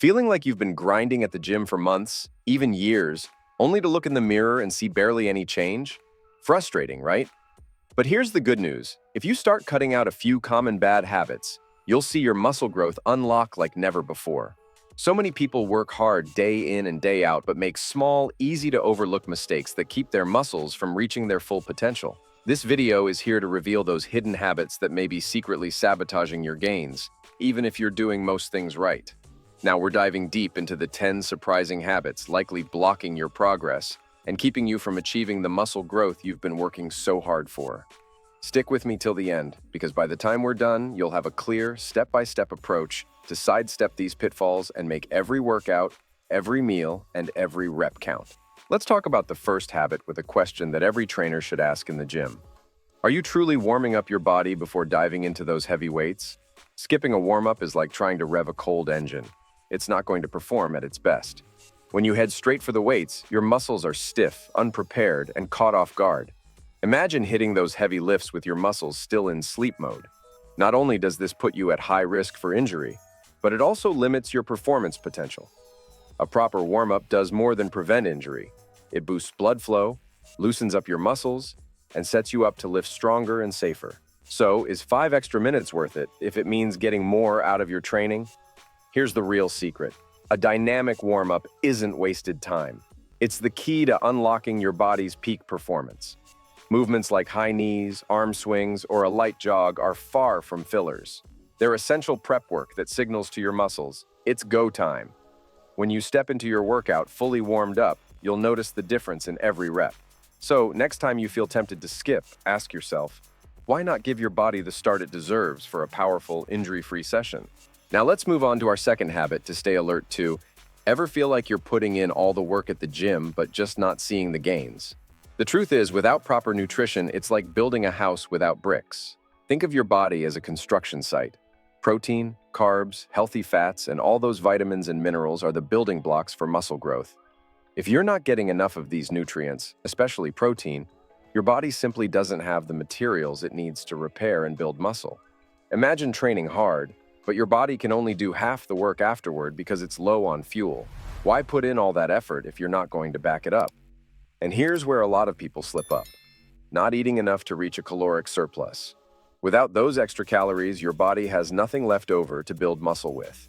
Feeling like you've been grinding at the gym for months, even years, only to look in the mirror and see barely any change? Frustrating, right? But here's the good news. If you start cutting out a few common bad habits, you'll see your muscle growth unlock like never before. So many people work hard day in and day out but make small, easy-to-overlook mistakes that keep their muscles from reaching their full potential. This video is here to reveal those hidden habits that may be secretly sabotaging your gains, even if you're doing most things right. Now we're diving deep into the 10 surprising habits likely blocking your progress and keeping you from achieving the muscle growth you've been working so hard for. Stick with me till the end, because by the time we're done, you'll have a clear, step-by-step approach to sidestep these pitfalls and make every workout, every meal, and every rep count. Let's talk about the first habit with a question that every trainer should ask in the gym. Are you truly warming up your body before diving into those heavy weights? Skipping a warm-up is like trying to rev a cold engine. It's not going to perform at its best. When you head straight for the weights, your muscles are stiff, unprepared, and caught off guard. Imagine hitting those heavy lifts with your muscles still in sleep mode. Not only does this put you at high risk for injury, but it also limits your performance potential. A proper warm-up does more than prevent injury. It boosts blood flow, loosens up your muscles, and sets you up to lift stronger and safer. So, is 5 extra minutes worth it if it means getting more out of your training? Here's the real secret. A dynamic warm-up isn't wasted time. It's the key to unlocking your body's peak performance. Movements like high knees, arm swings, or a light jog are far from fillers. They're essential prep work that signals to your muscles, it's go time. When you step into your workout fully warmed up, you'll notice the difference in every rep. So, next time you feel tempted to skip, ask yourself, why not give your body the start it deserves for a powerful, injury-free session? Now let's move on to our second habit to stay alert to. Ever feel like you're putting in all the work at the gym but just not seeing the gains? The truth is, without proper nutrition, it's like building a house without bricks. Think of your body as a construction site. Protein, carbs, healthy fats, and all those vitamins and minerals are the building blocks for muscle growth. If you're not getting enough of these nutrients, especially protein, your body simply doesn't have the materials it needs to repair and build muscle. Imagine training hard, but your body can only do half the work afterward because it's low on fuel. Why put in all that effort if you're not going to back it up? And here's where a lot of people slip up. Not eating enough to reach a caloric surplus. Without those extra calories, your body has nothing left over to build muscle with.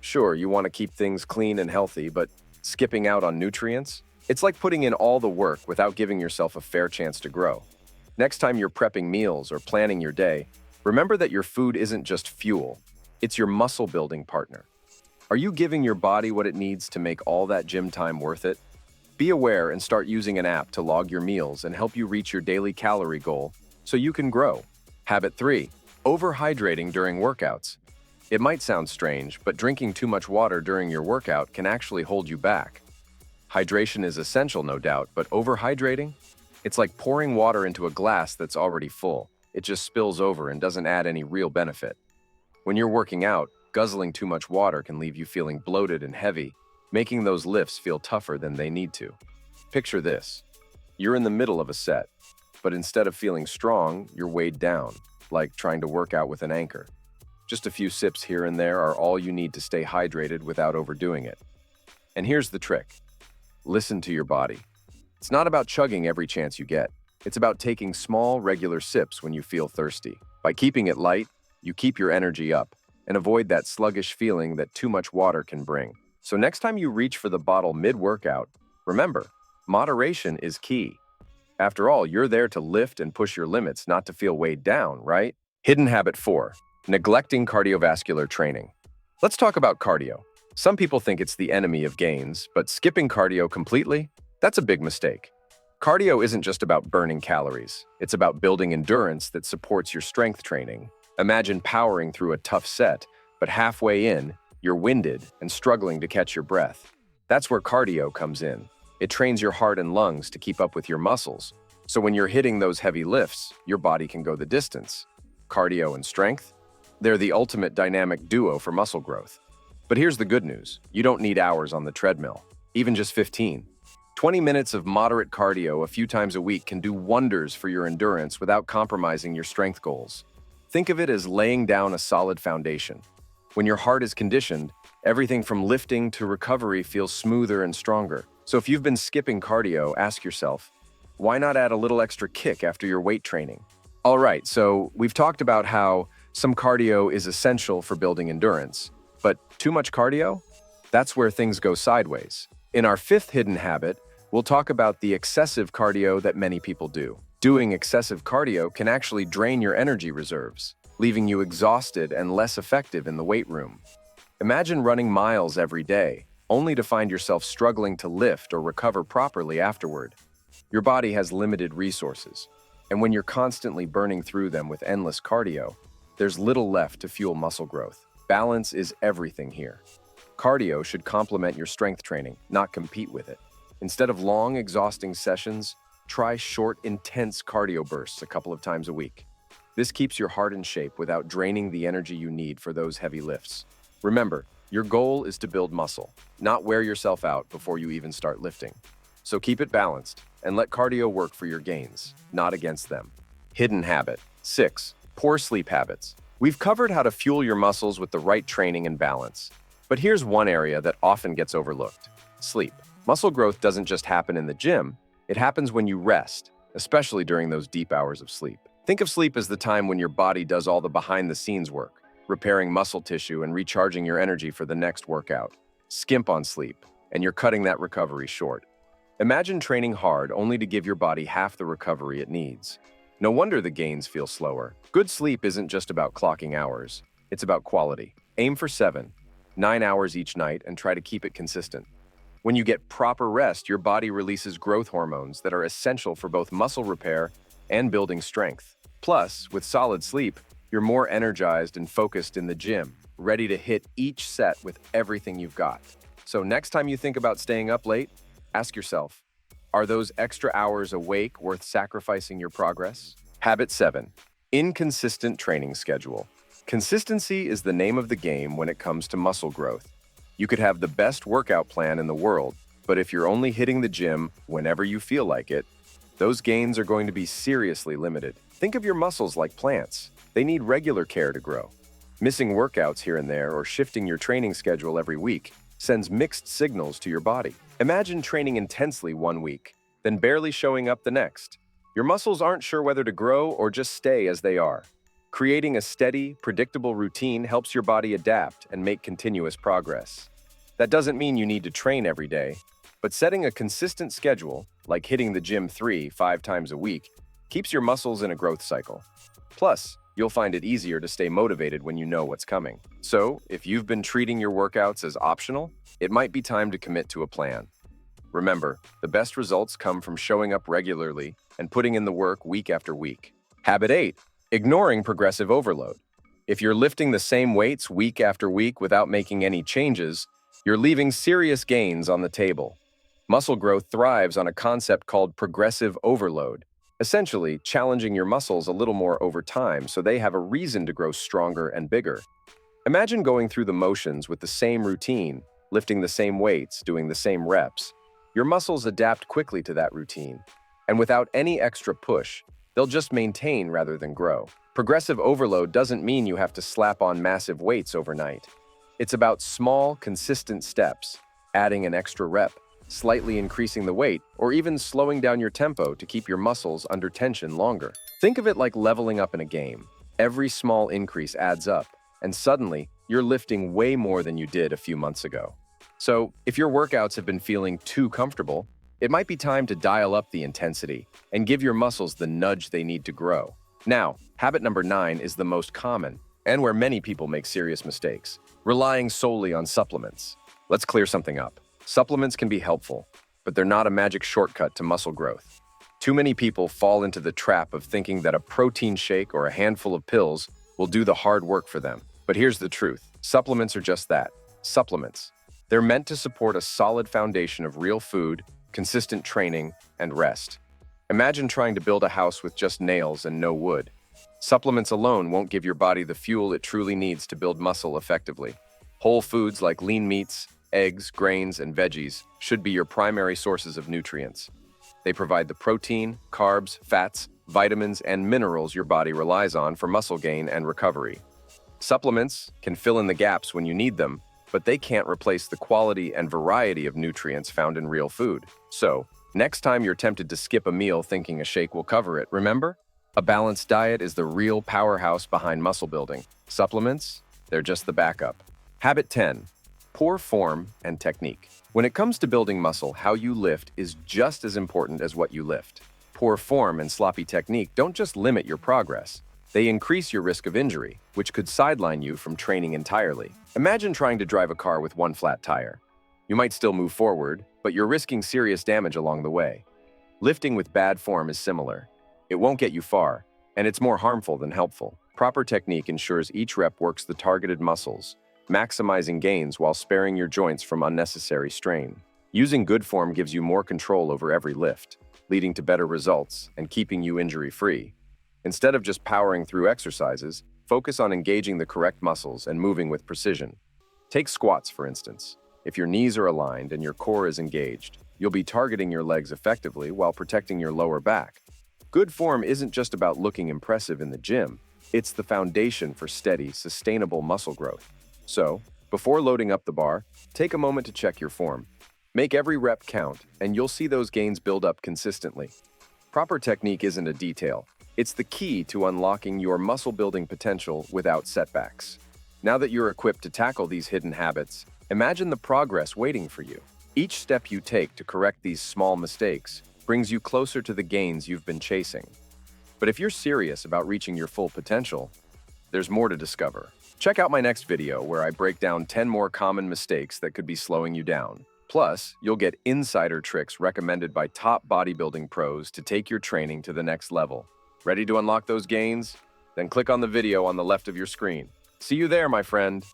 Sure, you want to keep things clean and healthy, but skipping out on nutrients? It's like putting in all the work without giving yourself a fair chance to grow. Next time you're prepping meals or planning your day, remember that your food isn't just fuel. It's your muscle-building partner. Are you giving your body what it needs to make all that gym time worth it? Be aware and start using an app to log your meals and help you reach your daily calorie goal so you can grow. Habit 3. Overhydrating during workouts. It might sound strange, but drinking too much water during your workout can actually hold you back. Hydration is essential, no doubt, but overhydrating? It's like pouring water into a glass that's already full. It just spills over and doesn't add any real benefit. When you're working out, guzzling too much water can leave you feeling bloated and heavy, making those lifts feel tougher than they need to. Picture this. You're in the middle of a set, but instead of feeling strong, you're weighed down, like trying to work out with an anchor. Just a few sips here and there are all you need to stay hydrated without overdoing it. And here's the trick. Listen to your body. It's not about chugging every chance you get. It's about taking small, regular sips when you feel thirsty. By keeping it light, you keep your energy up and avoid that sluggish feeling that too much water can bring. So next time you reach for the bottle mid-workout, remember, moderation is key. After all, you're there to lift and push your limits, not to feel weighed down, right? Hidden habit 4, neglecting cardiovascular training. Let's talk about cardio. Some people think it's the enemy of gains, but skipping cardio completely? That's a big mistake. Cardio isn't just about burning calories. It's about building endurance that supports your strength training. Imagine powering through a tough set, but halfway in, you're winded and struggling to catch your breath. That's where cardio comes in. It trains your heart and lungs to keep up with your muscles. So when you're hitting those heavy lifts, your body can go the distance. Cardio and strength? They're the ultimate dynamic duo for muscle growth. But here's the good news. You don't need hours on the treadmill, even just 15. 20 minutes of moderate cardio a few times a week can do wonders for your endurance without compromising your strength goals. Think of it as laying down a solid foundation. When your heart is conditioned, Everything from lifting to recovery feels smoother and stronger. So if you've been skipping cardio, ask yourself, why not add a little extra kick after your weight training? All right, so we've talked about how some cardio is essential for building endurance, but too much cardio? That's where things go sideways. In our fifth hidden habit, we'll talk about the excessive cardio that many people do. Doing excessive cardio can actually drain your energy reserves, leaving you exhausted and less effective in the weight room. Imagine running miles every day, only to find yourself struggling to lift or recover properly afterward. Your body has limited resources, and when you're constantly burning through them with endless cardio, there's little left to fuel muscle growth. Balance is everything here. Cardio should complement your strength training, not compete with it. Instead of long, exhausting sessions, try short, intense cardio bursts a couple of times a week. This keeps your heart in shape without draining the energy you need for those heavy lifts. Remember, your goal is to build muscle, not wear yourself out before you even start lifting. So keep it balanced and let cardio work for your gains, not against them. Hidden habit. 6. Poor sleep habits. We've covered how to fuel your muscles with the right training and balance. But here's one area that often gets overlooked: sleep. Muscle growth doesn't just happen in the gym, it happens when you rest, especially during those deep hours of sleep. Think of sleep as the time when your body does all the behind-the-scenes work, repairing muscle tissue and recharging your energy for the next workout. Skimp on sleep, and you're cutting that recovery short. Imagine training hard only to give your body half the recovery it needs. No wonder the gains feel slower. Good sleep isn't just about clocking hours, it's about quality. Aim for 7, 9 hours each night and try to keep it consistent. When you get proper rest, your body releases growth hormones that are essential for both muscle repair and building strength. Plus, with solid sleep, you're more energized and focused in the gym, ready to hit each set with everything you've got. So next time you think about staying up late, ask yourself, are those extra hours awake worth sacrificing your progress? Habit 7. Inconsistent training schedule. Consistency is the name of the game when it comes to muscle growth. You could have the best workout plan in the world, but if you're only hitting the gym whenever you feel like it, those gains are going to be seriously limited. Think of your muscles like plants. They need regular care to grow. Missing workouts here and there or shifting your training schedule every week sends mixed signals to your body. Imagine training intensely one week, then barely showing up the next. Your muscles aren't sure whether to grow or just stay as they are. Creating a steady, predictable routine helps your body adapt and make continuous progress. That doesn't mean you need to train every day, but setting a consistent schedule, like hitting the gym 3-5 times a week, keeps your muscles in a growth cycle. Plus, you'll find it easier to stay motivated when you know what's coming. So, if you've been treating your workouts as optional, it might be time to commit to a plan. Remember, the best results come from showing up regularly and putting in the work week after week. Habit 8. Ignoring progressive overload. If you're lifting the same weights week after week without making any changes, you're leaving serious gains on the table. Muscle growth thrives on a concept called progressive overload, essentially challenging your muscles a little more over time so they have a reason to grow stronger and bigger. Imagine going through the motions with the same routine, lifting the same weights, doing the same reps. Your muscles adapt quickly to that routine, and without any extra push, they'll just maintain rather than grow. Progressive overload doesn't mean you have to slap on massive weights overnight. It's about small, consistent steps, adding an extra rep, slightly increasing the weight, or even slowing down your tempo to keep your muscles under tension longer. Think of it like leveling up in a game. Every small increase adds up, and suddenly, you're lifting way more than you did a few months ago. So, if your workouts have been feeling too comfortable, it might be time to dial up the intensity and give your muscles the nudge they need to grow. Now, habit number 9 is the most common, and where many people make serious mistakes: relying solely on supplements. Let's clear something up. Supplements can be helpful, but they're not a magic shortcut to muscle growth. Too many people fall into the trap of thinking that a protein shake or a handful of pills will do the hard work for them. But here's the truth. Supplements are just that, supplements. They're meant to support a solid foundation of real food, consistent training, and rest. Imagine trying to build a house with just nails and no wood. Supplements alone won't give your body the fuel it truly needs to build muscle effectively. Whole foods like lean meats, eggs, grains, and veggies should be your primary sources of nutrients. They provide the protein, carbs, fats, vitamins, and minerals your body relies on for muscle gain and recovery. Supplements can fill in the gaps when you need them, but they can't replace the quality and variety of nutrients found in real food. So, next time you're tempted to skip a meal thinking a shake will cover it, remember? A balanced diet is the real powerhouse behind muscle building. Supplements? They're just the backup. Habit 10. Poor form and technique. When it comes to building muscle, how you lift is just as important as what you lift. Poor form and sloppy technique don't just limit your progress. They increase your risk of injury, which could sideline you from training entirely. Imagine trying to drive a car with one flat tire. You might still move forward, but you're risking serious damage along the way. Lifting with bad form is similar. It won't get you far, and it's more harmful than helpful. Proper technique ensures each rep works the targeted muscles, maximizing gains while sparing your joints from unnecessary strain. Using good form gives you more control over every lift, leading to better results and keeping you injury-free. Instead of just powering through exercises, focus on engaging the correct muscles and moving with precision. Take squats, for instance. If your knees are aligned and your core is engaged, you'll be targeting your legs effectively while protecting your lower back. Good form isn't just about looking impressive in the gym. It's the foundation for steady, sustainable muscle growth. So, before loading up the bar, take a moment to check your form. Make every rep count, and you'll see those gains build up consistently. Proper technique isn't a detail. It's the key to unlocking your muscle-building potential without setbacks. Now that you're equipped to tackle these hidden habits, imagine the progress waiting for you. Each step you take to correct these small mistakes brings you closer to the gains you've been chasing. But if you're serious about reaching your full potential, there's more to discover. Check out my next video where I break down 10 more common mistakes that could be slowing you down. Plus, you'll get insider tricks recommended by top bodybuilding pros to take your training to the next level. Ready to unlock those gains? Then click on the video on the left of your screen. See you there, my friend.